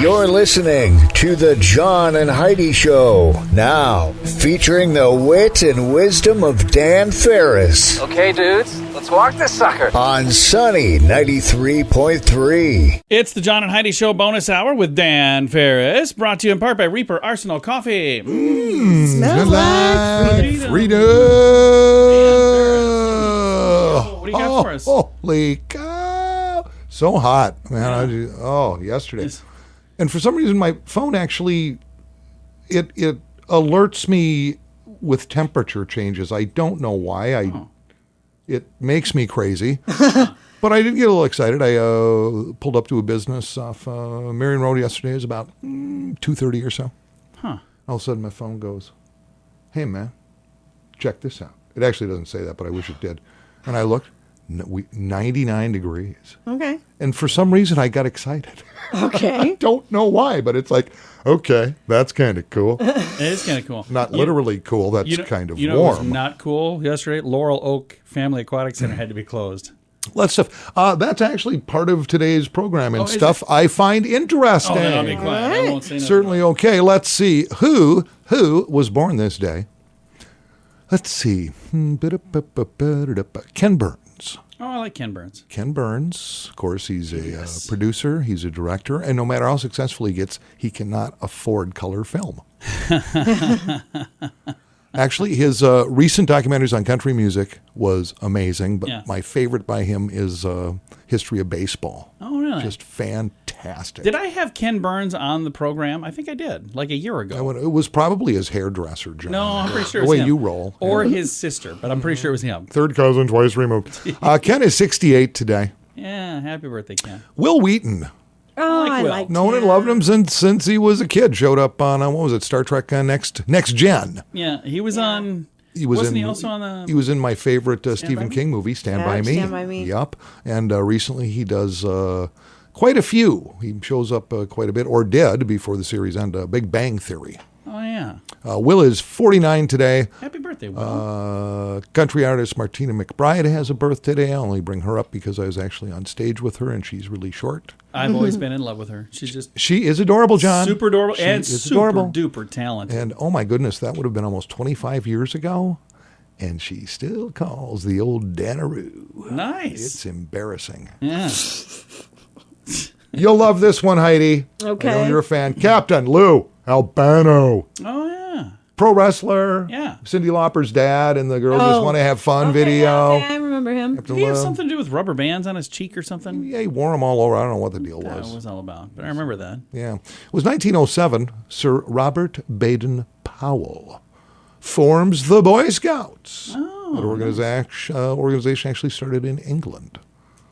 You're listening to the John and Heidi Show, now featuring the wit and wisdom of Dan Farris. Okay, dudes, let's walk this sucker. On Sunny 93.3. It's the John and Heidi Show bonus hour with Dan Farris, brought to you in part by Reaper Arsenal Coffee. Smells like freedom. What do you got for us? Holy cow. So hot, man. Yesterday. Yes. And for some reason, my phone actually, it alerts me with temperature changes. I don't know why. It makes me crazy. But I did get a little excited. I pulled up to a business off Marion Road yesterday. It was about 2:30 or so. Huh. All of a sudden, my phone goes, "Hey, man, check this out." It actually doesn't say that, but I wish it did. And I looked, 99 degrees. Okay. And for some reason, I got excited. Okay. I don't know why, but it's like, okay, that's kind of cool. It is kind of cool. Not literally cool. That's kind of warm. You know what was warm. not cool yesterday? Laurel Oak Family Aquatic Center had to be closed. Let's stuff. That's actually part of today's program and is stuff I find interesting. Oh, then I'll be quiet. I won't say nothing. Certainly okay. Let's see who was born this day. Let's see. Ken Burns. Oh, I like Ken Burns. Ken Burns, of course, he's a producer, he's a director, and no matter how successful he gets, he cannot afford color film. Actually, his recent documentaries on country music was amazing, but my favorite by him is History of Baseball. Oh, really? Just fantastic. Did I have Ken Burns on the program? I think I did, like a year ago. It was probably his hairdresser, John. No, I'm pretty sure it the was way him. you roll. Or his sister, but I'm pretty sure it was him. Third cousin, twice removed. Ken is 68 today. Yeah, happy birthday, Ken. Will Wheaton. Oh, I I like like Known and loved him since he was a kid. Showed up on, what was it, Star Trek Next Gen. Yeah, he was on... Wasn't he also on the... He was in my favorite Stephen King movie, Stand By Me. Stand By Me. Yep. And recently he does quite a few. He shows up quite a bit, or did before the series ended. Big Bang Theory. Oh, yeah. Will is 49 today. Happy birthday, Will. Country artist Martina McBride has a birthday today. I only bring her up because I was actually on stage with her, and she's really short. I've always been in love with her. She is adorable, John. Super adorable and is super adorable. duper talented. And oh my goodness, that would have been almost 25 years ago. And she still calls the old Danaroo. Nice. It's embarrassing. Yeah. You'll love this one, Heidi. Okay. I know you're a fan. Captain Lou Albano. Oh, yeah. Pro wrestler. Yeah. Cyndi Lauper's dad and the Girls Just Want to Have Fun video. Okay, I remember him. Captain Did he have Lou. something to do with rubber bands on his cheek or something? Yeah, he wore them all over. I don't know what the deal That was. was all about, but I remember that. Yeah. It was 1907. Sir Robert Baden-Powell forms the Boy Scouts. Oh, That organization actually started in England.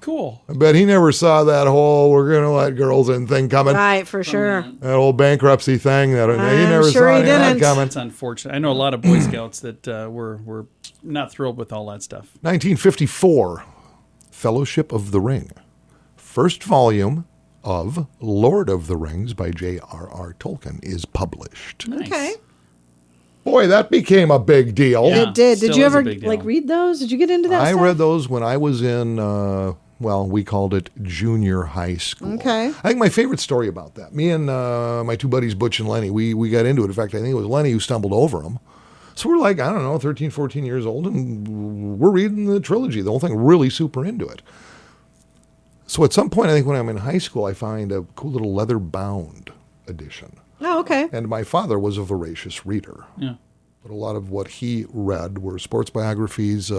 cool. I bet he never saw that whole "we're going to let girls in" thing coming. Right, for sure. That whole bankruptcy thing. He never sure saw he any of that didn't. coming. That's unfortunate. I know a lot of Boy Scouts that were not thrilled with all that stuff. 1954, Fellowship of the Ring. First volume of Lord of the Rings by J.R.R. Tolkien is published. Nice. Okay. Boy, that became a big deal. Yeah. It did. Still Did you is a ever big deal. read those? Did you get into that I stuff? read those when I was in, we called it junior high school. Okay. I think my favorite story about that, me and my two buddies, Butch and Lenny, we got into it. In fact, I think it was Lenny who stumbled over them. So we're like, I don't know, 13, 14 years old, and we're reading the trilogy, the whole thing, really super into it. So at some point, I think when I'm in high school, I find a cool little leather-bound edition. Oh, okay. And my father was a voracious reader. Yeah. But a lot of what he read were sports biographies,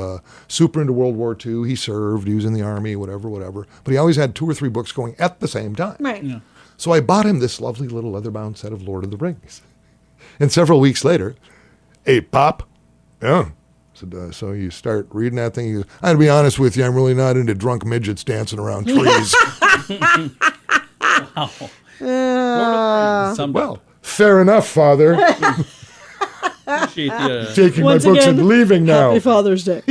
super into World War II. He served, he was in the Army, whatever. But he always had 2 or 3 books going at the same time. Right. Yeah. So I bought him this lovely little leather-bound set of Lord of the Rings. And several weeks later, "Hey, Pop." "Yeah." I said, "So you start reading that thing?" He goes, "I'll be honest with you, I'm really not into drunk midgets dancing around trees." Wow. Well, fair enough, Father. Appreciate the, Taking Once my books again, and leaving now. Happy Father's Day.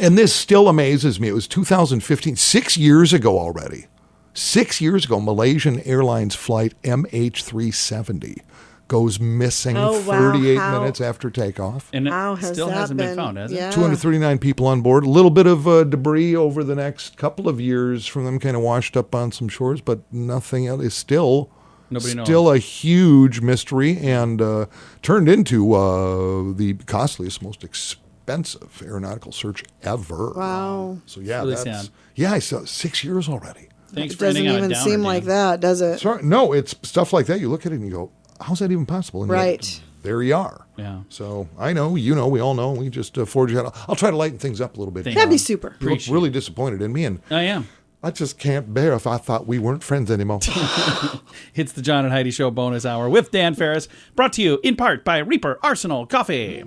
And this still amazes me. It was 2015, 6 years ago already. 6 years ago, Malaysian Airlines flight MH370 goes missing Oh, wow. 38 How- minutes after takeoff. And How it has still that hasn't been been? found, has it? Yeah. 239 people on board. A little bit of debris over the next couple of years from them kind of washed up on some shores, but nothing else. Is still a huge mystery and turned into the costliest, most expensive aeronautical search ever. Wow. So yeah, Really that's sad. yeah. I saw 6 years already. Thanks It for ending doesn't on a even downer, seem Dan. like that, does it? Sorry, no, it's stuff like that. You look at it and you go, "How's that even possible?" And yet, Right. there you are. Yeah. So I know, you know, we all know. We just forge ahead. I'll try to lighten things up a little bit. Thank That'd be you. super. You look really disappointed in me, and I am. I just can't bear if I thought we weren't friends anymore. It's the John and Heidi Show bonus hour with Dan Farris, brought to you in part by Reaper Arsenal Coffee.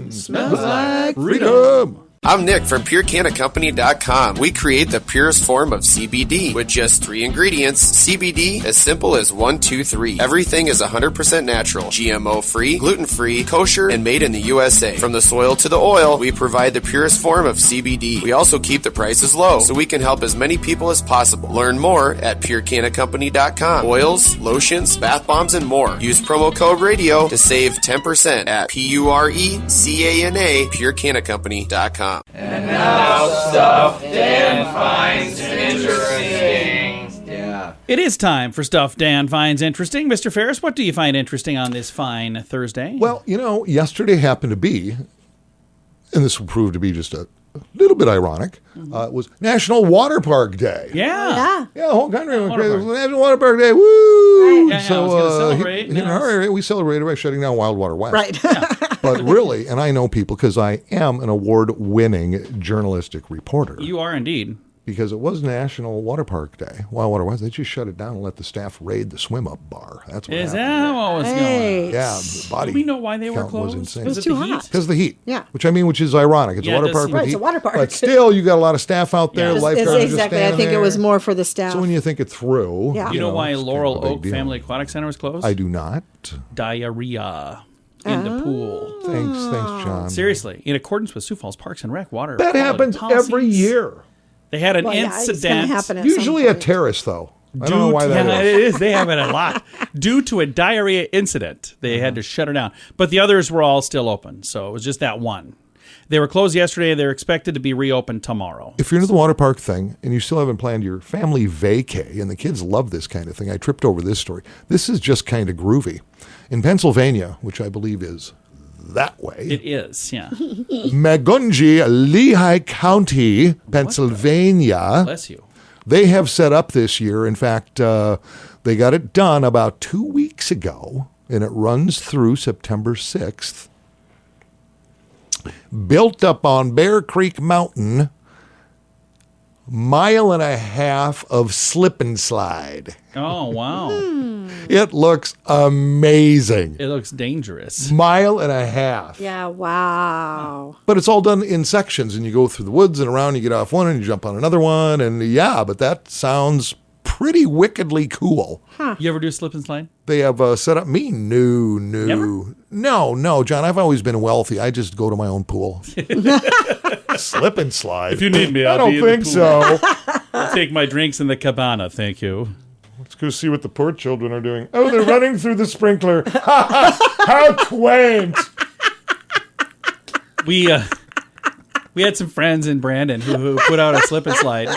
Smells like Freedom! I'm Nick from PureCannaCompany.com. We create the purest form of CBD with just 3 ingredients. CBD, as simple as 1, 2, 3. Everything is 100% natural, GMO-free, gluten-free, kosher, and made in the USA. From the soil to the oil, we provide the purest form of CBD. We also keep the prices low, so we can help as many people as possible. Learn more at PureCannaCompany.com. Oils, lotions, bath bombs, and more. Use promo code RADIO to save 10% at PURECANA, PureCannaCompany.com. It is time for Stuff Dan Finds Interesting. Mr. Farris, what do you find interesting on this fine Thursday? Well, you know, yesterday happened to be, and this will prove to be just a little bit ironic, it was National Water Park Day. yeah. Yeah. Yeah, the whole country went Water crazy. It Park. was National Water Park Day. Woo! Yeah, I was gonna celebrate, in our area, we celebrated by shutting down Wild Water West. Right. But really, and I know people because I am an award-winning journalistic reporter. You are indeed. Because it was National Water Park Day. Wild Water West, they just shut it down and let the staff raid the swim-up bar. That's what Is happened. that what was going on? Hey. Yeah, the body Do we know why they were count was closed? insane. It was it too the heat? hot. Because of the heat. Yeah. Which is ironic. It's Yeah, a it water does park seem- with Right, heat. it's a water park. But still, you got a lot of staff out there. Yeah. It's Lifeguards are just exactly. I standing think it there. was more for the staff. So when you think it through, Yeah. You know why it's kind Laurel of a big Oak deal. Family Aquatic Center was closed? I do not. Diarrhea in the pool. Thanks, John. Seriously, in accordance with Sioux Falls Parks and Rec water. That quality happens policies. every year. They had an Well, yeah, it's gonna incident. happen at Usually some a point. terrace, though. I don't know why that yeah, is. it is. They have it a lot. Due to a diarrhea incident, they had to shut her down. But the others were all still open, so it was just that one. They were closed yesterday. They're expected to be reopened tomorrow. If you're into the water park thing and you still haven't planned your family vacay, and the kids love this kind of thing, I tripped over this story. This is just kind of groovy. In Pennsylvania, which I believe is that way, It is, yeah. Magunji, Lehigh County, Pennsylvania, Bless you. they have set up this year. In fact, they got it done about 2 weeks ago, and it runs through September 6th. Built up on Bear Creek Mountain, 1.5 miles of slip and slide. Oh, wow. It looks amazing. It looks dangerous. 1.5 miles. Yeah. Wow. But it's all done in sections, and you go through the woods and around, you get off one and you jump on another one. And yeah, but that sounds pretty wickedly cool. You ever do slip and slide? They have set up me. No. Never? No, John. I've always been wealthy. I just go to my own pool. Slip and slide. If you need me, I I'll be don't in the think pool. so. I'll take my drinks in the cabana, thank you. Let's go see what the poor children are doing. Oh, they're running through the sprinkler. How quaint. We had some friends in Brandon who put out a slip and slide,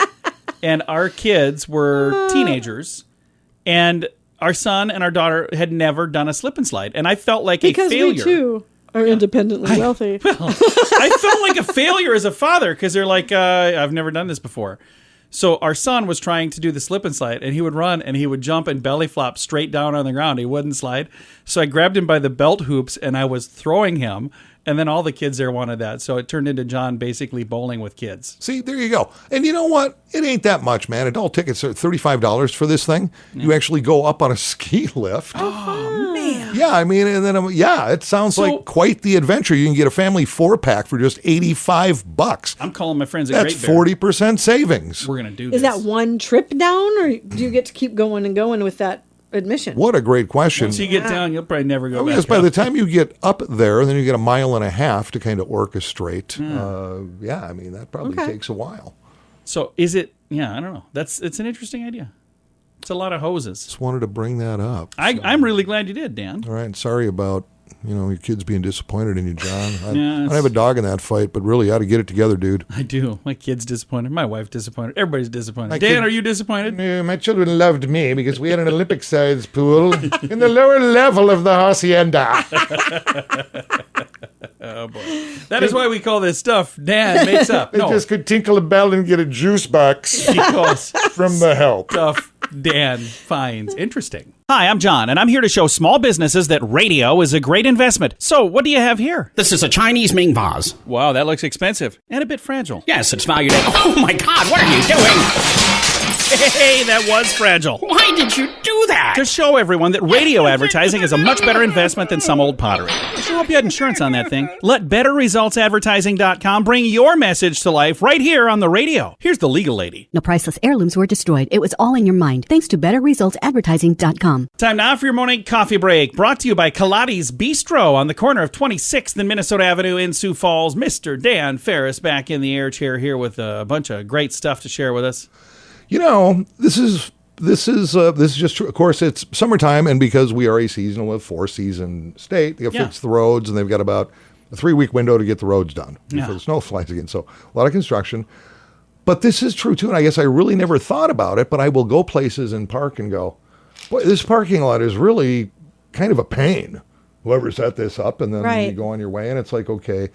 and our kids were teenagers, and our son and our daughter had never done a slip and slide, and I felt like Because a failure. we too are independently wealthy. I felt like a failure as a father because they're like, I've never done this before. So our son was trying to do the slip and slide, and he would run and he would jump and belly flop straight down on the ground. He wouldn't slide. So I grabbed him by the belt hoops and I was throwing him. And then all the kids there wanted that. So it turned into John basically bowling with kids. See, there you go. And you know what? It ain't that much, man. Adult tickets are $35 for this thing. You actually go up on a ski lift. Oh, man. Yeah, I mean, and then, it sounds like quite the adventure. You can get a family 4-pack for just $85. I'm calling my friends a That's Great Bear. 40% savings. We're going to do this. Is that one trip down, or do you get to keep going and going with that admission? What a great question. Once you get down, you'll probably never go back Because by up. the time you get up there, then you get 1.5 miles to kind of orchestrate. I mean, that probably takes a while. So is it, I don't know. It's an interesting idea. It's a lot of hoses. Just wanted to bring that up. I'm really glad you did, Dan. All right. Sorry about, your kids being disappointed in you, John. I Yeah, don't have a dog in that fight, but really, you ought to get it together, dude. I do. My kid's disappointed. My wife disappointed. Everybody's disappointed. My Dan, kid- are you disappointed? My children loved me because we had an Olympic-sized pool in the lower level of the hacienda. Oh, boy. That is why we call this stuff Dan makes up. They No, just could tinkle a bell and get a juice box because from the help. stuff Dan finds interesting. Hi, I'm John, and I'm here to show small businesses that radio is a great investment. So, what do you have here? This is a Chinese Ming vase. Wow, that looks expensive and a bit fragile. Yes, it's valued at... Oh my God, what are you doing? Hey, that was fragile. Why did you do that? To show everyone that radio advertising is a much better investment than some old pottery. I sure hope you had insurance on that thing. Let BetterResultsAdvertising.com bring your message to life right here on the radio. Here's the legal lady. No priceless heirlooms were destroyed. It was all in your mind. Thanks to BetterResultsAdvertising.com. Time now for your morning coffee break. Brought to you by Kaladi's Bistro on the corner of 26th and Minnesota Avenue in Sioux Falls. Mr. Dan Farris back in the air chair here with a bunch of great stuff to share with us. This is just true. Of course, it's summertime, and because we are a seasonal, 4-season state, they fix the roads, and they've got about a 3-week window to get the roads done before the snow flies again. So a lot of construction. But this is true, too, and I guess I really never thought about it, but I will go places and park and go, boy, this parking lot is really kind of a pain. Whoever set this up, and then you go on your way, and it's like, okay, I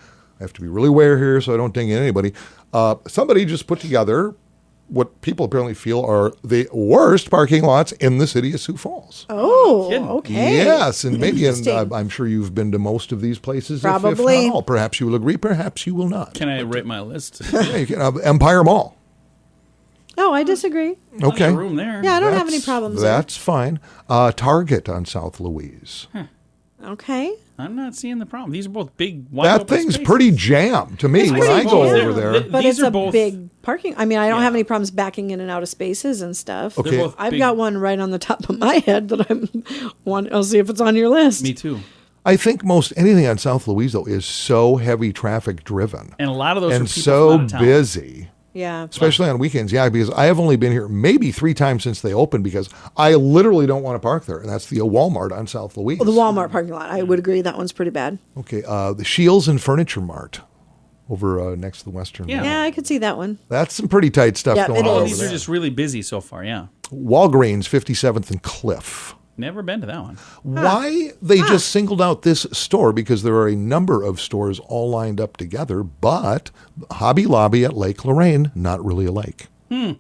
have to be really aware here so I don't ding anybody. Somebody just put together what people apparently feel are the worst parking lots in the city of Sioux Falls. Oh, kidding. okay. Yes, and maybe Interesting. I'm sure you've been to most of these places. Probably. If not all. Perhaps you will agree, perhaps you will not. Can I rate my list? Yeah, you can have Empire Mall. Oh, I disagree. Okay. Room there. Yeah, I don't have any problems there. That's fine. Target on South Louise. Okay. I'm not seeing the problem. These are both big, wide That open thing's spaces. pretty jammed to me It's when pretty I go jammed. over there. Th- But These it's are a both- big parking. I mean, I don't Yeah. have any problems backing in and out of spaces and stuff. Okay. They're both I've big- got one right on the top of my head that I'll see if it's on your list. Me too. I think most anything on South Louise, though, is so heavy traffic driven And a lot of those are and people so from out of town. busy. Yeah. Especially on weekends, because I have only been here maybe 3 times since they opened because I literally don't want to park there, and that's the Walmart on South Louise. Well, the Walmart parking lot, I would agree that one's pretty bad. Okay, the Shields and Furniture Mart over next to the Western Yeah. Mall. Yeah, I could see that one. That's some pretty tight stuff Yeah, going it on is. over These there. are just really busy so far, yeah. Walgreens, 57th and Cliff. Never been to that one. Why they just singled out this store, because there are a number of stores all lined up together, but Hobby Lobby at Lake Lorraine, not really a lake. Been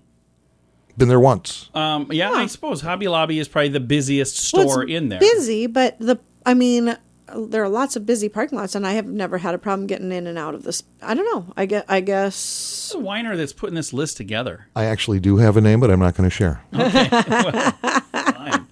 there once. Yeah, I suppose Hobby Lobby is probably the busiest Well, store it's in there. busy, but there are lots of busy parking lots, and I have never had a problem getting in and out of this. I don't know. I guess. Who's the whiner that's putting this list together? I actually do have a name, but I'm not going to share. Fine.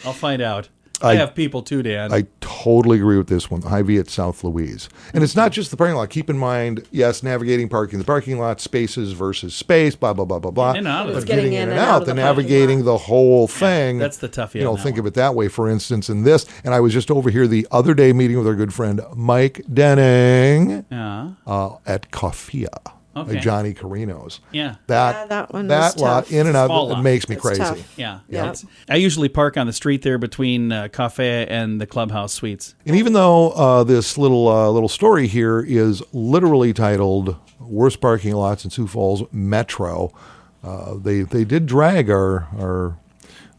I'll find out. I have people too, Dan. I totally agree with this one. Hy-Vee at South Louise. And it's not just the parking lot. Keep in mind, yes, navigating parking the parking lot, spaces versus space, blah, blah, blah, blah, blah. In and out of But it. Getting in and out of the the parking navigating lot. the whole thing. that's the toughie You on know, that think one. of it that way, for instance, in this. And I was just over here the other day meeting with our good friend Mike Denning at Coffea. Okay. Johnny Carino's. Yeah. That one that was lot tough. in and out Small it lot. makes me It's crazy. tough. Yeah. Yeah. I usually park on the street there between Cafe and the Clubhouse Suites. And even though this little story here is literally titled "Worst Parking Lots in Sioux Falls Metro," they did drag our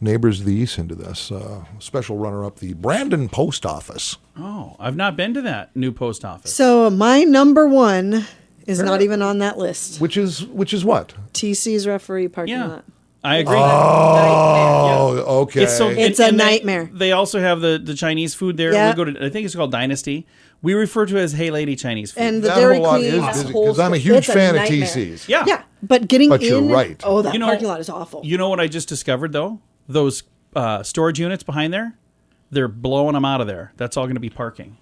neighbors to the east into this. Special runner-up, the Brandon Post Office. Oh, I've not been to that new post office. So my number one is not even on that list. Which is what? TC's referee parking Yeah. lot. I agree. Oh, okay. It's a nightmare. They also have the Chinese food there. Yeah. We go to, I think it's called Dynasty. We refer to it as Hey Lady Chinese food. And the that Dairy whole lot Queen. is that busy whole because I'm a store- huge it's fan of nightmare. TC's. yeah. Yeah, but getting But in. you're right. Oh, that You know- parking lot is awful. You know what I just discovered though? Those storage units behind there, they're blowing them out of there. That's all going to be parking.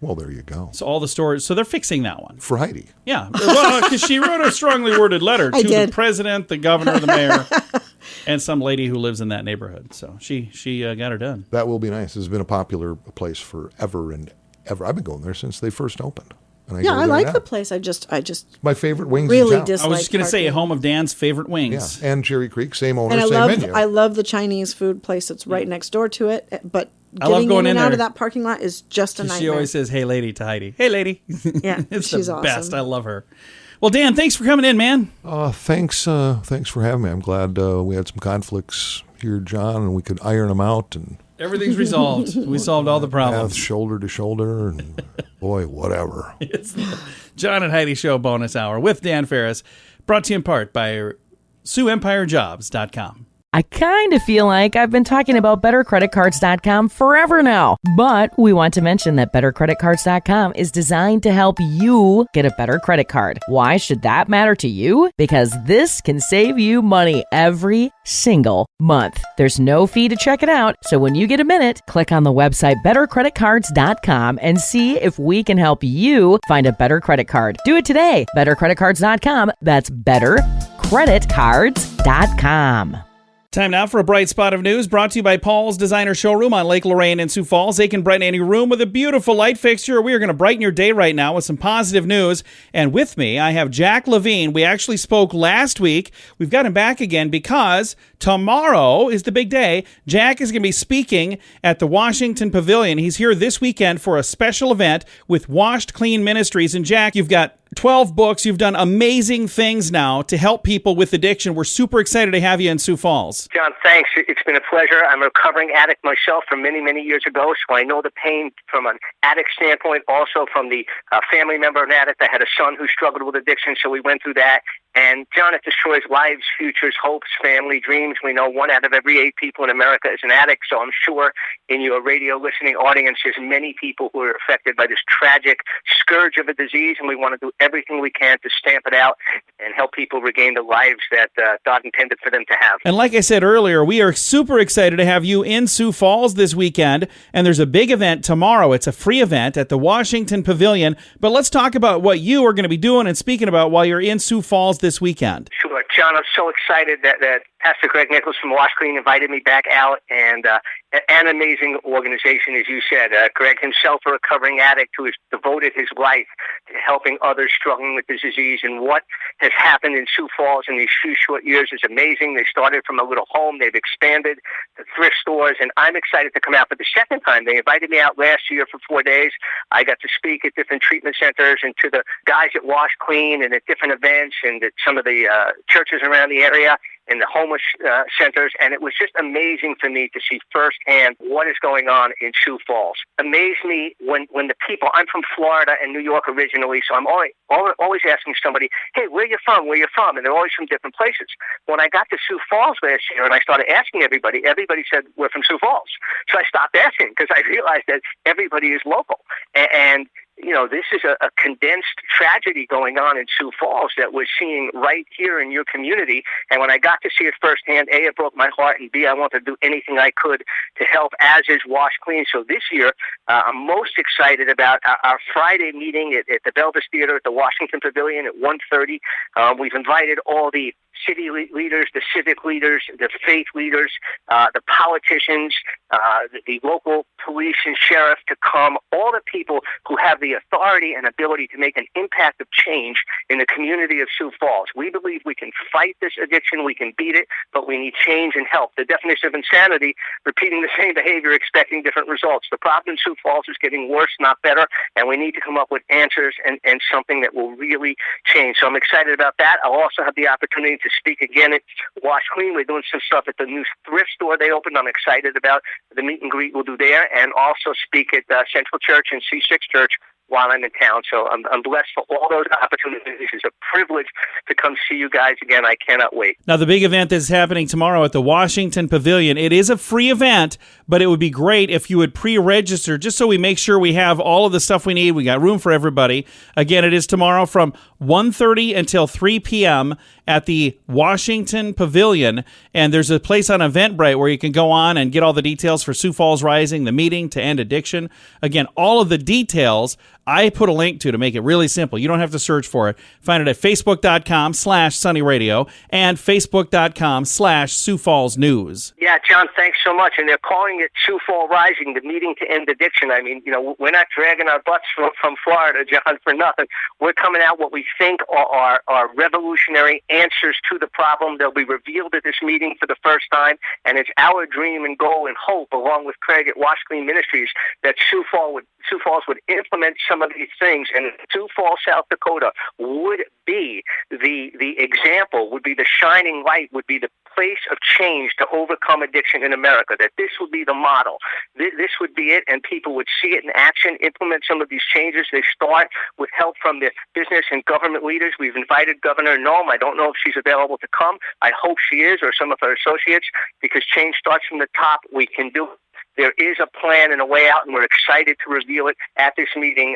Well, there you go. So all the storage. So they're fixing that one. For Heidi. Yeah. Well, because she wrote a strongly worded letter I to did. the president, the governor, the mayor, and some lady who lives in that neighborhood. So she got her done. That will be nice. It's been a popular place forever and ever. I've been going there since they first opened. And I Yeah, go I there like now. the place. I just My favorite wings really in town. dislike I was just going to say, parking. home of Dan's favorite Yeah, wings. and Cherry Creek, same owner, And same menu. I love the Chinese food place that's right next door to it. But I love getting going in and in out there. of that parking lot is just a nightmare. She always says, "Hey, lady," to Heidi. Hey, lady. Yeah, It's she's the awesome. best. I love her. Well, Dan, thanks for coming in, man. Thanks for having me. I'm glad we had some conflicts here, John, and we could iron them out and Everything's resolved. We solved all the have problems. shoulder to shoulder, and boy, whatever. It's the John and Heidi Show bonus hour with Dan Farris, brought to you in part by SiouxEmpireJobs.com. I kind of feel like I've been talking about BetterCreditCards.com forever now, but we want to mention that BetterCreditCards.com is designed to help you get a better credit card. Why should that matter to you? Because this can save you money every single month. There's no fee to check it out, so when you get a minute, click on the website BetterCreditCards.com and see if we can help you find a better credit card. Do it today. BetterCreditCards.com. That's BetterCreditCards.com. Time now for a bright spot of news brought to you by Paul's Designer Showroom on Lake Lorraine in Sioux Falls. They can brighten any room with a beautiful light fixture. We are going to brighten your day right now with some positive news. And with me, I have Jack Levine. We actually spoke last week. We've got him back again because tomorrow is the big day. Jack is going to be speaking at the Washington Pavilion. He's here this weekend for a special event with Washed Clean Ministries. And Jack, you've got 12 books. You've done amazing things now to help people with addiction. We're super excited to have you in Sioux Falls. John, thanks. It's been a pleasure. I'm a recovering addict myself from many, many years ago, so I know the pain from an addict standpoint, also from the family member of an addict. I had a son who struggled with addiction, so we went through that. And, John, it destroys lives, futures, hopes, family, dreams. We know 1 out of every 8 people in America is an addict, so I'm sure in your radio listening audience there's many people who are affected by this tragic scourge of a disease, and we want to do everything we can to stamp it out and help people regain the lives that God intended for them to have. And like I said earlier, we are super excited to have you in Sioux Falls this weekend, and there's a big event tomorrow. It's a free event at the Washington Pavilion, but let's talk about what you are going to be doing and speaking about while you're in Sioux Falls this weekend. Sure. John, I'm so excited that Pastor Greg Nichols from Wash Clean invited me back out, and an amazing organization, as you said. Greg himself, a recovering addict who has devoted his life to helping others struggling with this disease. And what has happened in Sioux Falls in these few short years is amazing. They started from a little home. They've expanded to thrift stores, and I'm excited to come out for the second time. They invited me out last year for 4 days. I got to speak at different treatment centers and to the guys at Wash Clean and at different events and at some of the churches around the area and the homeless centers, and it was just amazing for me to see firsthand what is going on in Sioux Falls. Amazed me when the people, I'm from Florida and New York originally, so I'm always asking somebody, hey, where you from, where you from? And they're always from different places. When I got to Sioux Falls last year and I started asking everybody said, we're from Sioux Falls. So I stopped asking because I realized that everybody is local. And you know, this is a condensed tragedy going on in Sioux Falls that we're seeing right here in your community. And when I got to see it firsthand, A, it broke my heart, and B, I wanted to do anything I could to help, as is Wash Clean. So this year, I'm most excited about our Friday meeting at the Belvis Theater at the Washington Pavilion at 1:30. We've invited all the city leaders, the civic leaders, the faith leaders, the politicians, the local police and sheriff to come, all the people who have the authority and ability to make an impact of change in the community of Sioux Falls. We believe we can fight this addiction, we can beat it, but we need change and help. The definition of insanity, repeating the same behavior, expecting different results. The problem in Sioux Falls is getting worse, not better, and we need to come up with answers and something that will really change. So I'm excited about that. I'll also have the opportunity to speak again at Wash Clean. We're doing some stuff at the new thrift store they opened. I'm excited about the meet and greet we'll do there, and also speak at Central Church and C6 Church while I'm in town. So I'm blessed for all those opportunities. It's a privilege to come see you guys again. I cannot wait. Now, the big event that's happening tomorrow at the Washington Pavilion, it is a free event, but it would be great if you would pre-register just so we make sure we have all of the stuff we need. We got room for everybody. Again, it is tomorrow from 1:30 until 3 p.m. at the Washington Pavilion. And there's a place on Eventbrite where you can go on and get all the details for Sioux Falls Rising, the meeting to end addiction. Again, all of the details I put a link to make it really simple. You don't have to search for it. Find it at facebook.com/sunnyradio and facebook.com/Sioux Falls News. Yeah, John, thanks so much. And they're calling it Sioux Falls Rising, the meeting to end addiction. I mean, we're not dragging our butts from Florida, John, for nothing. We're coming out what we think are revolutionary answers to the problem. They'll be revealed at this meeting for the first time, and it's our dream and goal and hope, along with Craig at Wash Clean Ministries, that Sioux Falls would implement some of these things, and Sioux Falls, South Dakota would be the example, would be the shining light, would be the place of change to overcome addiction in America, that this would be the model. This would be it, and people would see it in action, implement some of these changes. They start with help from the business and government leaders. We've invited Governor Noem. I don't know if she's available to come. I hope she is, or some of her associates, because change starts from the top. We can do it. There is a plan and a way out, and we're excited to reveal it at this meeting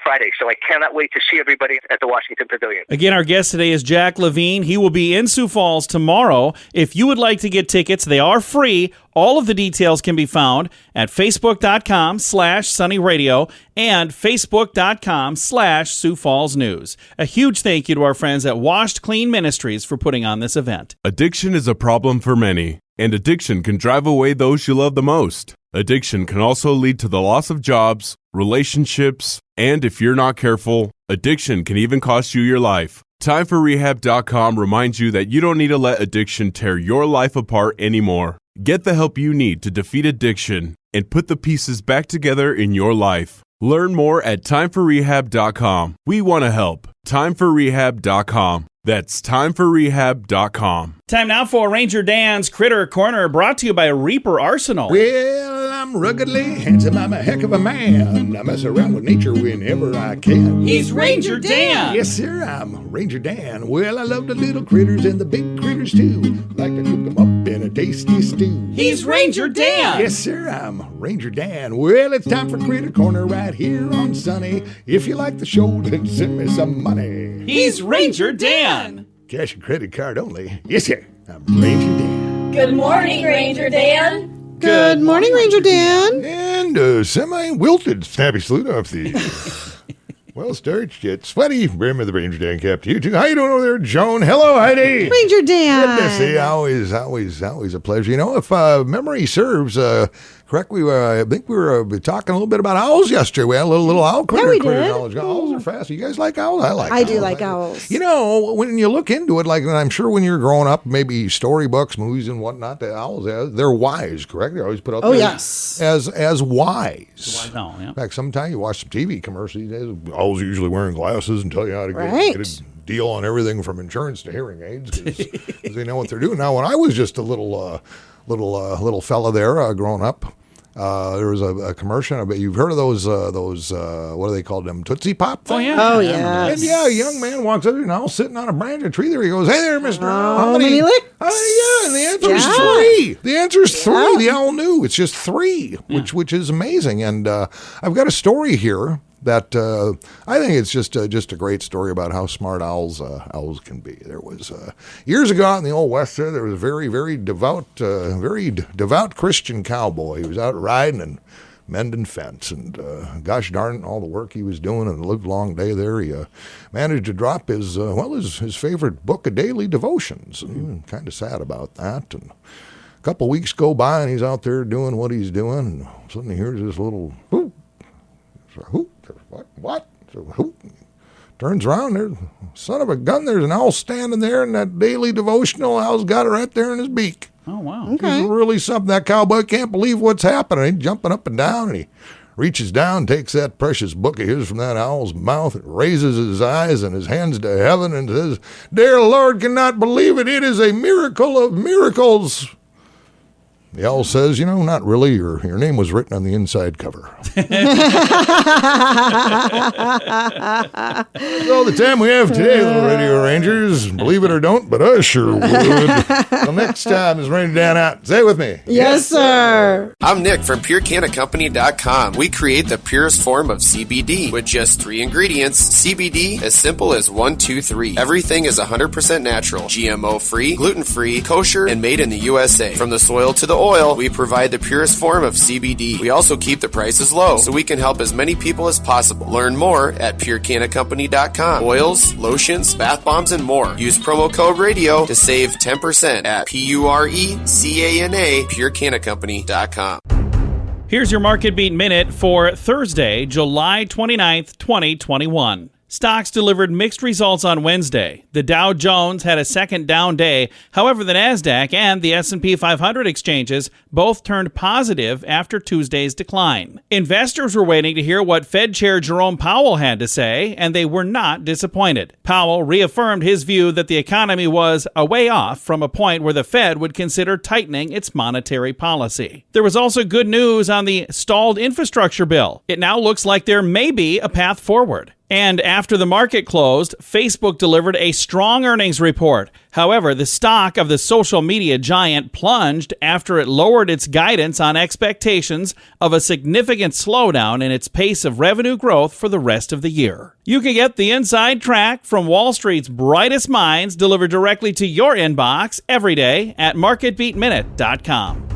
Friday. So I cannot wait to see everybody at the Washington Pavilion. Again, our guest today is Jack Levine. He will be in Sioux Falls tomorrow. If you would like to get tickets, they are free. All of the details can be found at facebook.com/sunnyradio and facebook.com/Sioux Falls News. A huge thank you to our friends at Washed Clean Ministries for putting on this event. Addiction is a problem for many, and addiction can drive away those you love the most. Addiction can also lead to the loss of jobs, relationships, and if you're not careful, addiction can even cost you your life. TimeForRehab.com reminds you that you don't need to let addiction tear your life apart anymore. Get the help you need to defeat addiction and put the pieces back together in your life. Learn more at TimeForRehab.com. We want to help. TimeForRehab.com. That's TimeForRehab.com. Time now for Ranger Dan's Critter Corner, brought to you by Reaper Arsenal. Well, I'm ruggedly handsome. I'm a heck of a man. I mess around with nature whenever I can. He's Ranger Dan. Yes, sir, I'm Ranger Dan. Well, I love the little critters and the big critters, too. Like to cook them up in a tasty stew. He's Ranger Dan. Yes, sir, I'm Ranger Dan. Well, it's time for Critter Corner right here on Sunny. If you like the show, then send me some money. He's Ranger Dan. Cash and credit card only. Yes, sir, I'm Ranger Dan. Good morning, Ranger Dan. Good morning, Ranger Dan. And a semi-wilted snappy salute off the well-starched yet sweaty brim of the Ranger Dan cap to you, too. How you doing over there, Joan? Hello, Heidi. Ranger Dan. Good to see you. Always a pleasure. You know, if memory serves correctly, I think we were talking a little bit about owls yesterday. We had a little owl critter knowledge. Owls are fast. You guys like owls? I do like owls. You know, when you look into it, like, and I'm sure when you're growing up, maybe storybooks, movies, and whatnot, the owls, they're wise, correct? They're always put out there yes. as wise. No, yeah. In fact, sometimes you watch some TV commercials, owls usually wearing glasses and tell you how to get a deal on everything from insurance to hearing aids because they know what they're doing. Now, when I was just a little fella there growing up, there was a commercial. But you've heard of those what do they call them? Tootsie Pop things? Oh, yeah. Oh, yeah. And yeah, a young man walks up there, an owl sitting on a branch of a tree there. He goes, "Hey there, Mr. Owl. How many licks?" Yeah, and the answer is 3. The answer is 3. The owl knew. It's just 3, which is amazing. And I've got a story here that I think it's just a great story about how smart owls can be. There was years ago out in the old west there was a very devout Christian cowboy. He was out riding and mending fence, and gosh darn it, all the work he was doing and the livelong day there, he managed to drop his favorite book of daily devotions, and he was kind of sad about that. And a couple weeks go by, and he's out there doing what he's doing, and suddenly he hears this little whoop. Whoop. What? So whoop. Turns around, there's son of a gun, there's an owl standing there, and that daily devotional owl's got it right there in his beak. Oh, wow. Okay. It's really something. That cowboy can't believe what's happening. He's jumping up and down, and he reaches down, takes that precious book of his from that owl's mouth, and raises his eyes and his hands to heaven and says, "Dear Lord, cannot believe it. It is a miracle of miracles." The owl says, not really. Your name was written on the inside cover. That's all the time we have today, little Radio Rangers. Believe it or don't, but I sure would. Till next time, is Ranger Dan out. Say it with me. Yes, sir. I'm Nick from PureCannaCompany.com. We create the purest form of CBD with just 3 ingredients. CBD, as simple as 1, 2, 3. Everything is 100% natural, GMO-free, gluten-free, kosher, and made in the USA. From the soil to the oil, we provide the purest form of CBD. We also keep the prices low, so we can help as many people as possible. Learn more at PureCannaCompany.com. Oils, lotions, bath bombs, and more. Use promo code RADIO to save 10% at PureCanna, PureCannaCompany.com. Here's your Market Beat Minute for Thursday, July 29th, 2021. Stocks delivered mixed results on Wednesday. The Dow Jones had a second down day. However, the Nasdaq and the S&P 500 exchanges both turned positive after Tuesday's decline. Investors were waiting to hear what Fed Chair Jerome Powell had to say, and they were not disappointed. Powell reaffirmed his view that the economy was a way off from a point where the Fed would consider tightening its monetary policy. There was also good news on the stalled infrastructure bill. It now looks like there may be a path forward. And after the market closed, Facebook delivered a strong earnings report. However, the stock of the social media giant plunged after it lowered its guidance on expectations of a significant slowdown in its pace of revenue growth for the rest of the year. You can get the inside track from Wall Street's brightest minds delivered directly to your inbox every day at marketbeatminute.com.